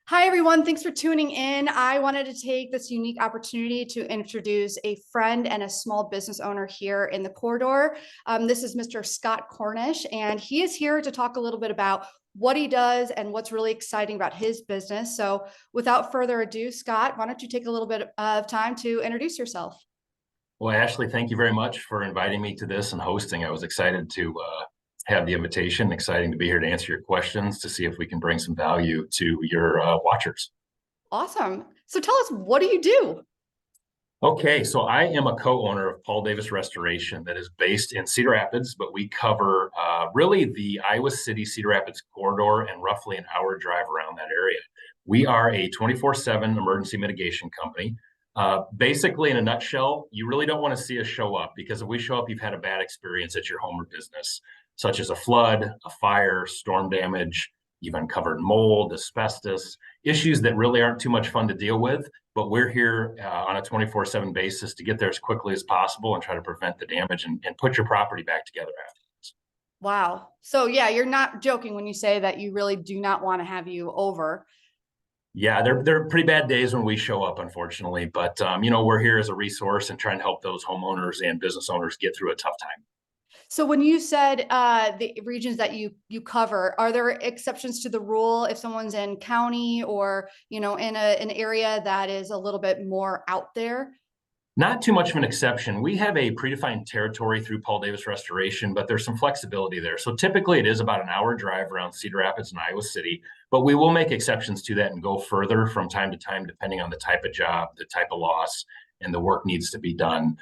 Hi, everyone. Thanks for tuning in. I wanted to take this unique opportunity to introduce a friend and a small business owner here in the corridor. This is Mr. Scott Cornish, and he is here to talk a little bit about what he does and what's really exciting about his business. So without further ado, Scott, why don't you take a little bit of time to introduce yourself? Well, Ashley, thank you very much for inviting me to this and hosting. I was excited to have the invitation, exciting to be here to answer your questions, to see if we can bring some value to your watchers. Awesome. So tell us, what do you do? Okay, so I am a co-owner of Paul Davis Restoration that is based in Cedar Rapids, but we cover really the Iowa City, Cedar Rapids corridor and roughly an hour drive around that area. We are a 24/7 emergency mitigation company. Basically, in a nutshell, you really don't want to see us show up, because if we show up, you've had a bad experience at your home or business, such as a flood, a fire, storm damage. You've uncovered mold, asbestos, issues that really aren't too much fun to deal with. But we're here on a 24/7 basis to get there as quickly as possible and try to prevent the damage and put your property back together afterwards. Wow. So yeah, you're not joking when you say that you really do not want to have you over. Yeah, they're pretty bad days when we show up, unfortunately. But we're here as a resource and trying to help those homeowners and business owners get through a tough time. So when you said the regions that you cover, are there exceptions to the rule if someone's in county or in an area that is a little bit more out there? Not too much of an exception. We have a predefined territory through Paul Davis Restoration, but there's some flexibility there. So typically it is about an hour drive around Cedar Rapids and Iowa City, but we will make exceptions to that and go further from time to time, depending on the type of job, the type of loss, and the work needs to be done.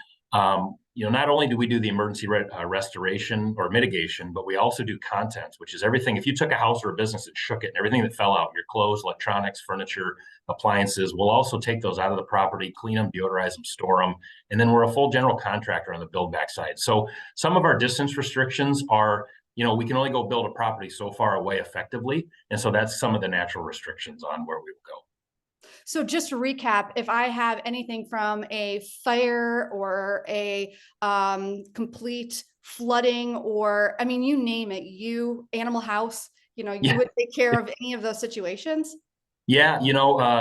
Not only do we do the emergency restoration or mitigation, but we also do contents, which is everything. If you took a house or a business and shook it and everything that fell out, your clothes, electronics, furniture, appliances, we'll also take those out of the property, clean them, deodorize them, store them. And then we're a full general contractor on the build back side. So some of our distance restrictions are, we can only go build a property so far away effectively. And so that's some of the natural restrictions on where we will go. So just to recap, if I have anything from a fire or a complete flooding, or I mean, you name it, animal house, you Yeah. would take care of any of those situations. Yeah,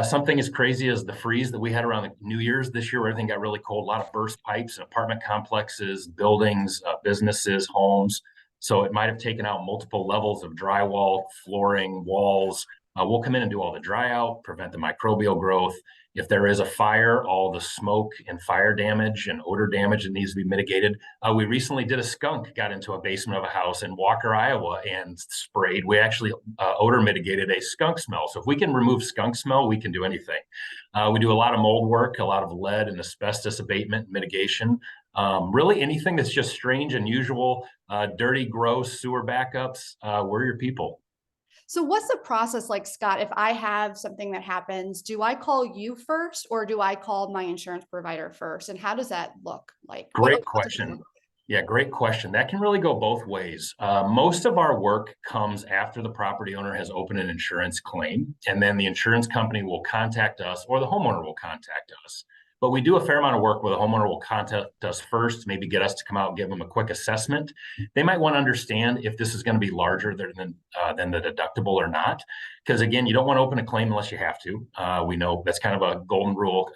something as crazy as the freeze that we had around the New Year's this year, where everything got really cold, a lot of burst pipes in apartment complexes, buildings, businesses, homes. So it might have taken out multiple levels of drywall, flooring, walls. We'll come in and do all the dry out, prevent the microbial growth. If there is a fire, all the smoke and fire damage and odor damage that needs to be mitigated. We recently did a skunk got into a basement of a house in Walker, Iowa, and sprayed. We actually odor mitigated a skunk smell. So if we can remove skunk smell, we can do anything. We do a lot of mold work, a lot of lead and asbestos abatement mitigation. Really anything that's just strange, unusual, dirty, gross, sewer backups, we're your people. So what's the process like, Scott? If I have something that happens, do I call you first or do I call my insurance provider first? And how does that look like? Great question. Yeah, great question. That can really go both ways. Most of our work comes after the property owner has opened an insurance claim, and then the insurance company will contact us or the homeowner will contact us. But we do a fair amount of work where the homeowner will contact us first, maybe get us to come out and give them a quick assessment. They might want to understand if this is going to be larger than the deductible or not. Because again, you don't want to open a claim unless you have to. We know that's kind of a golden rule.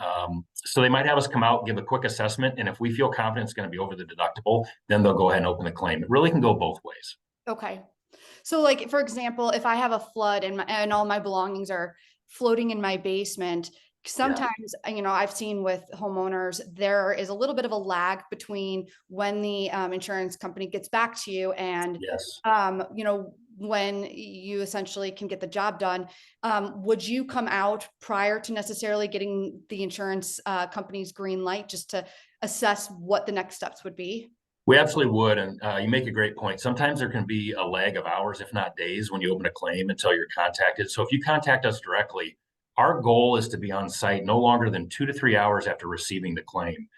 So they might have us come out, give a quick assessment, and if we feel confident it's going to be over the deductible, then they'll go ahead and open the claim. It really can go both ways. Okay. So like, for example, if I have a flood and all my belongings are floating in my basement, Yeah. sometimes, I've seen with homeowners, there is a little bit of a lag between when the insurance company gets back to you and, Yes. when you essentially can get the job done. Would you come out prior to necessarily getting the insurance company's green light just to assess what the next steps would be? We absolutely would. And you make a great point. Sometimes there can be a lag of hours, if not days, when you open a claim until you're contacted. So if you contact us directly, our goal is to be on site no longer than 2 to 3 hours after receiving the claim.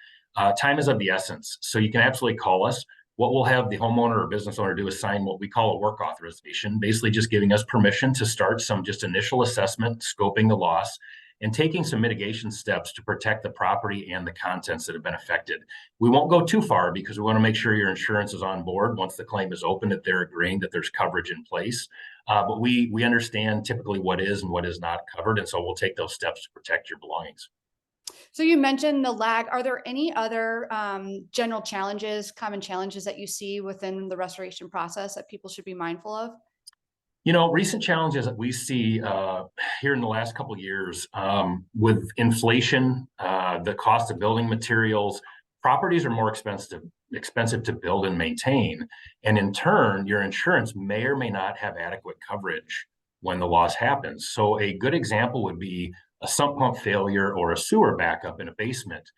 Time is of the essence. So you can absolutely call us. What we'll have the homeowner or business owner do is sign what we call a work authorization, basically just giving us permission to start some just initial assessment, scoping the loss. and taking some mitigation steps to protect the property and the contents that have been affected. We won't go too far because we want to make sure your insurance is on board once the claim is open, that they're agreeing that there's coverage in place. But we understand typically what is and what is not covered, and so we'll take those steps to protect your belongings. So you mentioned the lag. Are there any other general challenges, common challenges that you see within the restoration process that people should be mindful of? Recent challenges that we see here in the last couple of years with inflation, the cost of building materials, properties are more expensive to build and maintain. And in turn, your insurance may or may not have adequate coverage when the loss happens. So a good example would be a sump pump failure or a sewer backup in a basement.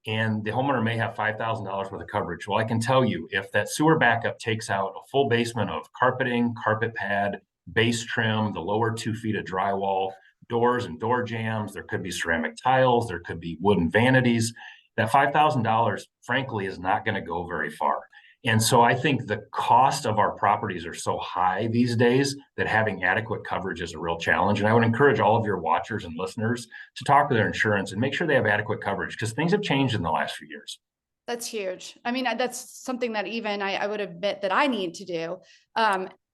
And the homeowner may have $5,000 worth of coverage. Well, I can tell you, if that sewer backup takes out a full basement of carpeting, carpet pad, base trim, the lower 2 feet of drywall, doors and door jambs, there could be ceramic tiles, there could be wooden vanities. That $5,000, frankly, is not going to go very far. And so I think the cost of our properties are so high these days that having adequate coverage is a real challenge. And I would encourage all of your watchers and listeners to talk to their insurance and make sure they have adequate coverage, because things have changed in the last few years. That's huge. I mean, that's something that even I would admit that I need to do.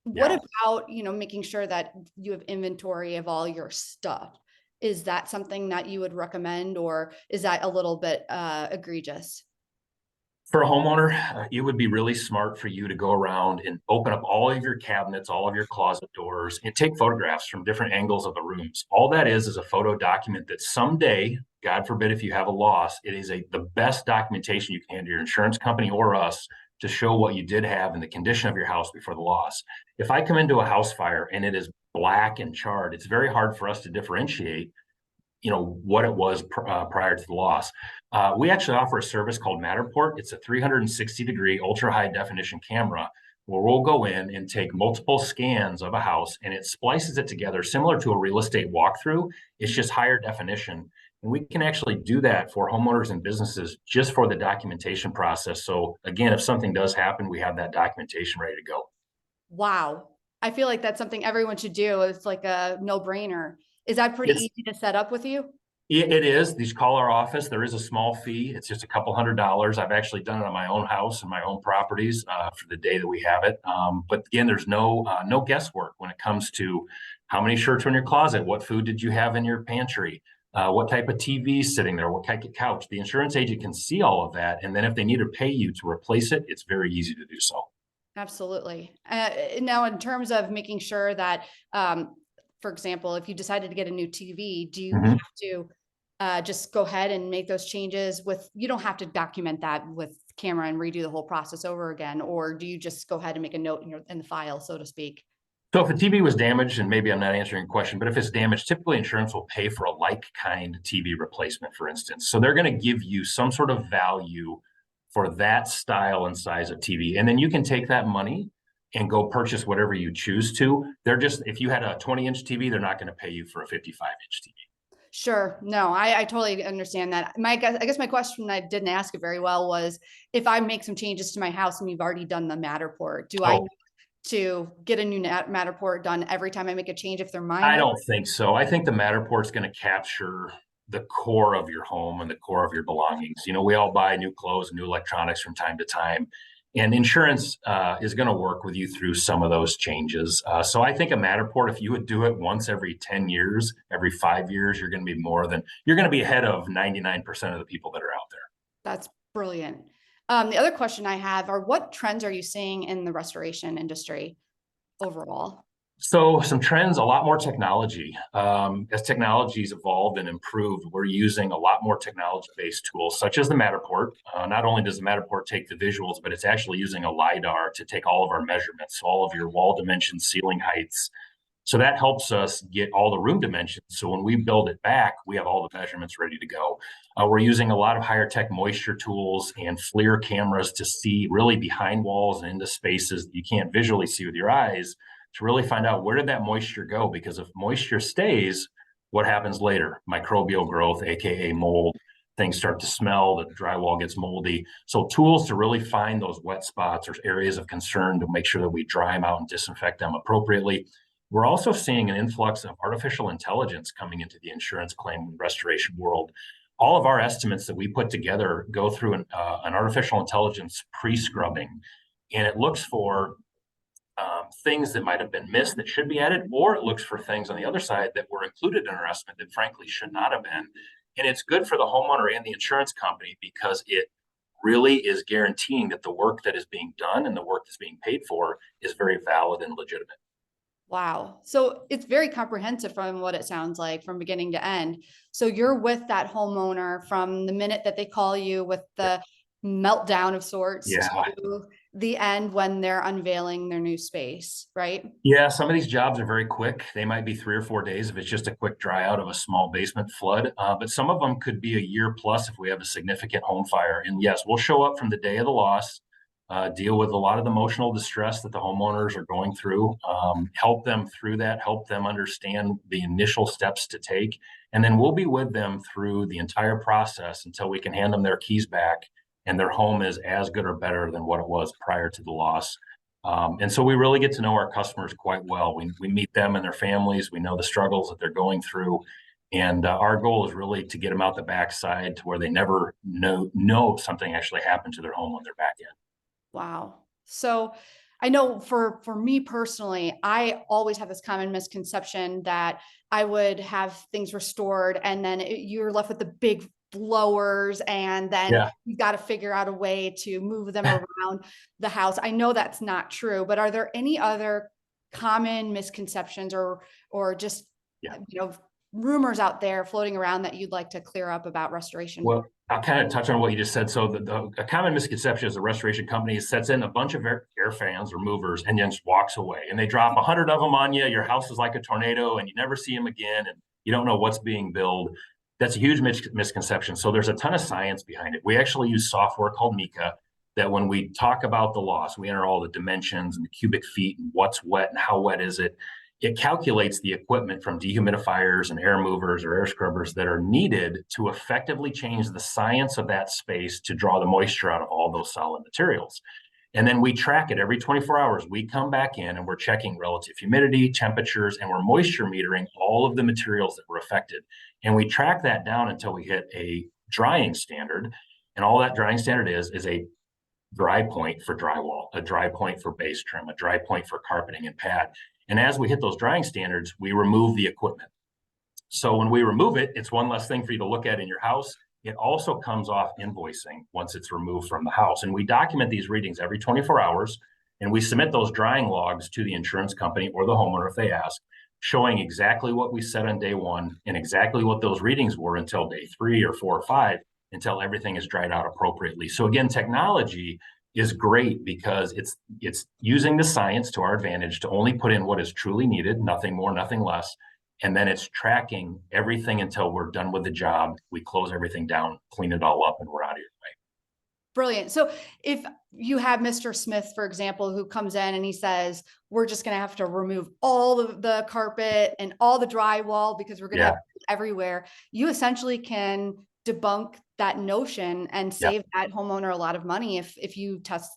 What Yeah. about, making sure that you have inventory of all your stuff? Is that something that you would recommend, or is that a little bit egregious? For a homeowner, it would be really smart for you to go around and open up all of your cabinets, all of your closet doors, and take photographs from different angles of the rooms. All that is a photo document that someday, God forbid, if you have a loss, it is the best documentation you can hand to your insurance company or us to show what you did have and the condition of your house before the loss. If I come into a house fire and it is black and charred, it's very hard for us to differentiate what it was prior to the loss. We actually offer a service called Matterport. It's a 360-degree ultra high definition camera where we'll go in and take multiple scans of a house, and it splices it together similar to a real estate walkthrough. It's just higher definition. And we can actually do that for homeowners and businesses just for the documentation process. So again, if something does happen, we have that documentation ready to go. Wow. I feel like that's something everyone should do. It's like a no-brainer. Is that pretty It's easy to set up with you? It is. These call our office. There is a small fee. It's just a couple $100s. I've actually done it on my own house and my own properties for the day that we have it. But again, there's no guesswork when it comes to how many shirts are in your closet, what food did you have in your pantry, what type of TV is sitting there, what type of couch. The insurance agent can see all of that, and then if they need to pay you to replace it, it's very easy to do so. Absolutely. Now, in terms of making sure that, for example, if you decided to get a new TV, do you Mhm. have to just go ahead and make those changes you don't have to document that with camera and redo the whole process over again, or do you just go ahead and make a note in the file, so to speak? So if the TV was damaged, and maybe I'm not answering your question, but if it's damaged, typically insurance will pay for a like kind TV replacement, for instance. So they're going to give you some sort of value for that style and size of TV. And then you can take that money and go purchase whatever you choose to. If you had a 20-inch TV, they're not going to pay you for a 55-inch TV. Sure. No, I totally understand that. I guess my question, I didn't ask it very well, was if I make some changes to my house and you've already done the Matterport, do I Oh, need to get a new Matterport done every time I make a change if they're I minor? don't think so. I think the Matterport's going to capture the core of your home and the core of your belongings. We all buy new clothes and new electronics from time to time, and insurance is going to work with you through some of those changes. So I think a Matterport, if you would do it once every 10 years, every 5 years, you're going to be ahead of 99% of the people that are out there. That's brilliant. The other question I have are, what trends are you seeing in the restoration industry overall? So some trends, a lot more technology. As technology's evolved and improved, we're using a lot more technology-based tools, such as the Matterport. Not only does the Matterport take the visuals, but it's actually using a LiDAR to take all of our measurements, all of your wall dimensions, ceiling heights. So that helps us get all the room dimensions. So when we build it back, we have all the measurements ready to go. We're using a lot of higher tech moisture tools and FLIR cameras to see really behind walls and into spaces that you can't visually see with your eyes, to really find out where did that moisture go? Because if moisture stays, what happens later? Microbial growth, AKA mold. Things start to smell, the drywall gets moldy. So tools to really find those wet spots or areas of concern to make sure that we dry them out and disinfect them appropriately. we're also seeing an influx of artificial intelligence coming into the insurance claim and restoration world. All of our estimates that we put together go through an artificial intelligence pre-scrubbing, and it looks for things that might have been missed that should be added, or it looks for things on the other side that were included in our estimate that frankly should not have been. And it's good for the homeowner and the insurance company because it really is guaranteeing that the work that is being done and the work that's being paid for is very valid and legitimate. Wow. So it's very comprehensive from what it sounds like from beginning to end. So you're with that homeowner from the minute that they call you with the meltdown of sorts Yeah. to the end when they're unveiling their new space, right? Yeah, some of these jobs are very quick. They might be 3 or 4 days if it's just a quick dry out of a small basement flood. But some of them could be a year plus if we have a significant home fire. And yes, we'll show up from the day of the loss, deal with a lot of the emotional distress that the homeowners are going through, help them through that, help them understand the initial steps to take. And then we'll be with them through the entire process until we can hand them their keys back and their home is as good or better than what it was prior to the loss. And so we really get to know our customers quite well. We meet them and their families. We know the struggles that they're going through. And our goal is really to get them out the backside to where they never know something actually happened to their home when they're back in. Wow. So I know for me personally, I always have this common misconception that I would have things restored and then you're left with the big blowers and then Yeah. you got to figure out a way to move them around the house. I know that's not true, but are there any other common misconceptions or just Yeah. rumors out there floating around that you'd like to clear up about restoration? Well, I'll kind of touch on what you just said. So a common misconception is the restoration company sets in a bunch of air fans or movers and then just walks away. And they drop 100 of them on you. Your house is like a tornado and you never see them again. And you don't know what's being billed. That's a huge misconception. So there's a ton of science behind it. We actually use software called Mika that when we talk about the loss, we enter all the dimensions and the cubic feet and what's wet and how wet is it. It calculates the equipment from dehumidifiers and air movers or air scrubbers that are needed to effectively change the science of that space to draw the moisture out of all those solid materials. And then we track it every 24 hours. We come back in and we're checking relative humidity, temperatures, and we're moisture metering all of the materials that were affected. And we track that down until we hit a drying standard. And all that drying standard is a dry point for drywall, a dry point for base trim, a dry point for carpeting and pad. And as we hit those drying standards, we remove the equipment. So when we remove it, it's one less thing for you to look at in your house. It also comes off invoicing once it's removed from the house. And we document these readings every 24 hours. And we submit those drying logs to the insurance company or the homeowner if they ask, showing exactly what we said on day one and exactly what those readings were until day 3 or 4 or 5, until everything is dried out appropriately. So again, technology is great because it's using the science to our advantage to only put in what is truly needed, nothing more, nothing less. And then it's tracking everything until we're done with the job. We close everything down, clean it all up, and we're out of your way. Brilliant. So if you have Mr. Smith, for example, who comes in and he says, we're just going to have to remove all the carpet and all the drywall because we're going to have it everywhere, you essentially can debunk that notion and save that homeowner a lot of money if you test,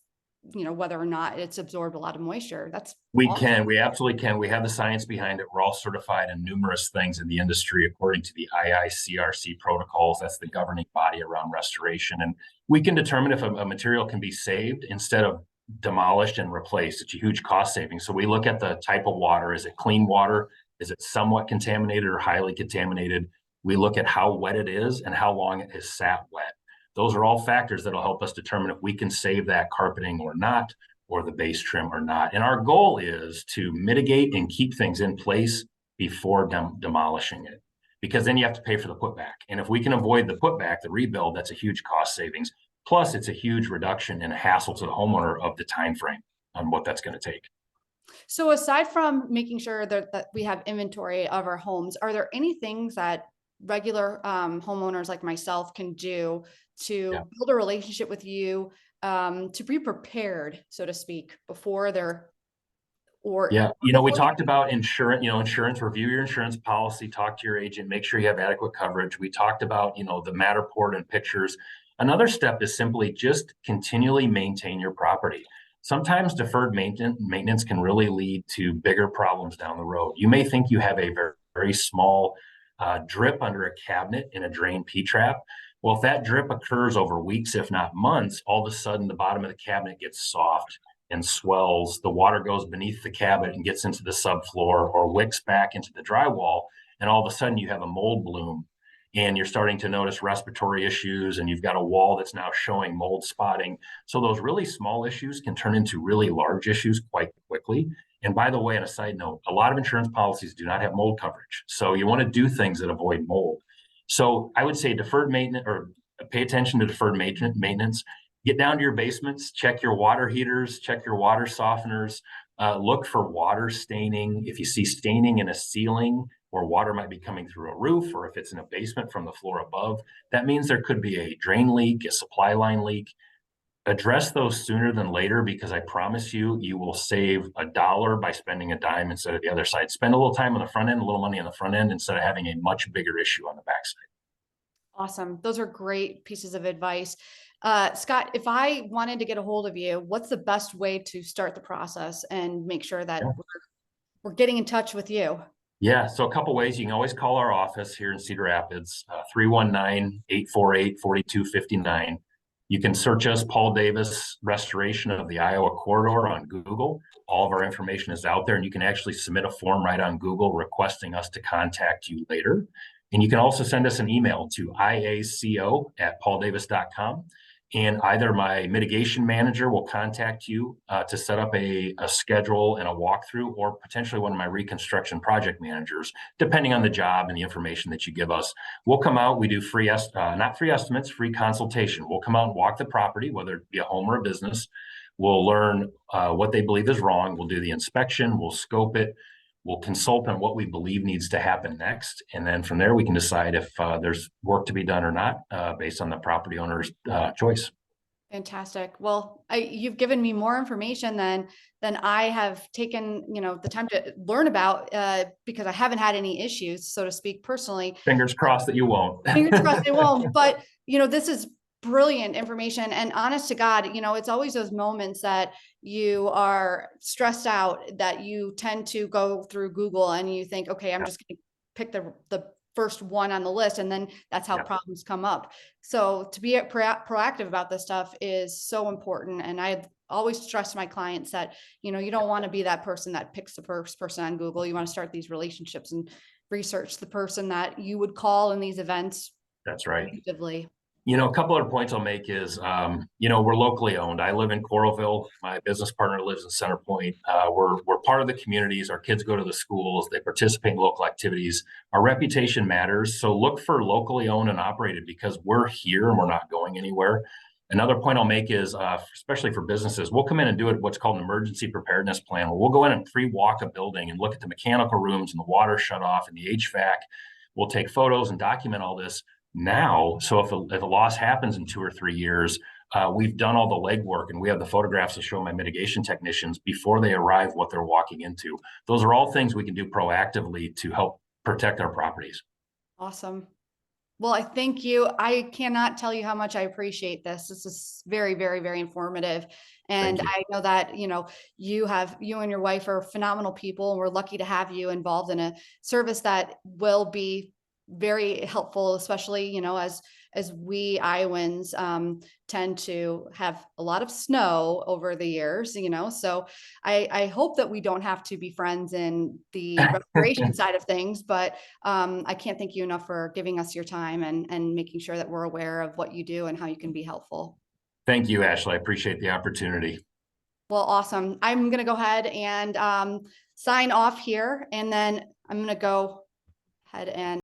whether or not it's absorbed a lot of moisture. That's We awesome. can, we absolutely can. We have the science behind it. We're all certified in numerous things in the industry according to the IICRC protocols. That's the governing body around restoration. And we can determine if a material can be saved instead of demolished and replaced. It's a huge cost saving. So we look at the type of water. Is it clean water? Is it somewhat contaminated or highly contaminated? We look at how wet it is and how long it has sat wet. Those are all factors that'll help us determine if we can save that carpeting or not, or the base trim or not. And our goal is to mitigate and keep things in place before demolishing it, because then you have to pay for the putback. And if we can avoid the putback, the rebuild, that's a huge cost savings. Plus, it's a huge reduction in hassle to the homeowner of the time frame on what that's going to take. So aside from making sure that we have inventory of our homes, are there any things that regular homeowners like myself can do to build a relationship with you, to be prepared, so to speak, before they're we talked about insurance, review your insurance policy, talk to your agent, make sure you have adequate coverage. We talked about, the Matterport and pictures. Another step is simply just continually maintain your property. sometimes deferred maintenance can really lead to bigger problems down the road. You may think you have a very, very small drip under a cabinet in a drain P-trap. Well, if that drip occurs over weeks, if not months, all of a sudden the bottom of the cabinet gets soft and swells. The water goes beneath the cabinet and gets into the subfloor or wicks back into the drywall. And all of a sudden you have a mold bloom and you're starting to notice respiratory issues, and you've got a wall that's now showing mold spotting. So those really small issues can turn into really large issues quite quickly. And by the way, on a side note, a lot of insurance policies do not have mold coverage. So you want to do things that avoid mold. So I would say deferred maintenance, or pay attention to deferred maintenance. Get down to your basements, check your water heaters, check your water softeners, look for water staining. If you see staining in a ceiling, where water might be coming through a roof, or if it's in a basement from the floor above, that means there could be a drain leak, a supply line leak. Address those sooner than later, because I promise you, you will save $1 by spending a dime instead of the other side. Spend a little time on the front end, a little money on the front end, instead of having a much bigger issue on the backside. Awesome. Those are great pieces of advice. Scott, if I wanted to get a hold of you, what's the best way to start the process and make sure that we're getting in touch with you? Yeah, so a couple ways. You can always call our office here in Cedar Rapids, 319-848-4259. You can search us, Paul Davis Restoration of the Iowa Corridor, on Google. All of our information is out there, and you can actually submit a form right on Google requesting us to contact you later. And you can also send us an email to iaco@pauldavis.com. And either my mitigation manager will contact you to set up a schedule and a walkthrough, or potentially one of my reconstruction project managers, depending on the job and the information that you give us. We'll come out, we do free, not free estimates, free consultation. We'll come out and walk the property, whether it be a home or a business. We'll learn what they believe is wrong. We'll do the inspection, we'll scope it, we'll consult on what we believe needs to happen next. And then from there, we can decide if there's work to be done or not, based on the property owner's choice. Fantastic. Well, you've given me more information than I have taken, the time to learn about, because I haven't had any issues, so to speak, personally. Fingers crossed that you won't. Fingers crossed it won't. But, this is brilliant information. And honest to God, it's always those moments that you are stressed out that you tend to go through Google and you think, okay, I'm just going to pick the first one on the list. And then that's how problems come up. So to be proactive about this stuff is so important. And I always stress my clients that, you don't want to be that person that picks the first person on Google. You want to start these relationships and research the person that you would call in these events. That's right. Effectively. A couple other points I'll make is, we're locally owned. I live in Coralville. My business partner lives in Center Point. We're part of the communities. Our kids go to the schools. They participate in local activities. Our reputation matters. So look for locally owned and operated, because we're here and we're not going anywhere. Another point I'll make is, especially for businesses, we'll come in and do what's called an emergency preparedness plan, where we'll go in and pre-walk a building and look at the mechanical rooms and the water shut off and the HVAC. We'll take photos and document all this now. So if a loss happens in 2 or 3 years, we've done all the legwork and we have the photographs to show my mitigation technicians before they arrive what they're walking into. Those are all things we can do proactively to help protect our properties. Awesome. Well, I thank you. I cannot tell you how much I appreciate this. This is very, very, very informative. And I know that, you and your wife are phenomenal people, and we're lucky to have you involved in a service that will be very helpful, especially, as we Iowans tend to have a lot of snow over the years, so I hope that we don't have to be friends in the restoration side of things, but I can't thank you enough for giving us your time and making sure that we're aware of what you do and how you can be helpful. Thank you, Ashley. I appreciate the opportunity. Well, awesome. I'm going to go ahead and sign off here, and then I'm going to go ahead and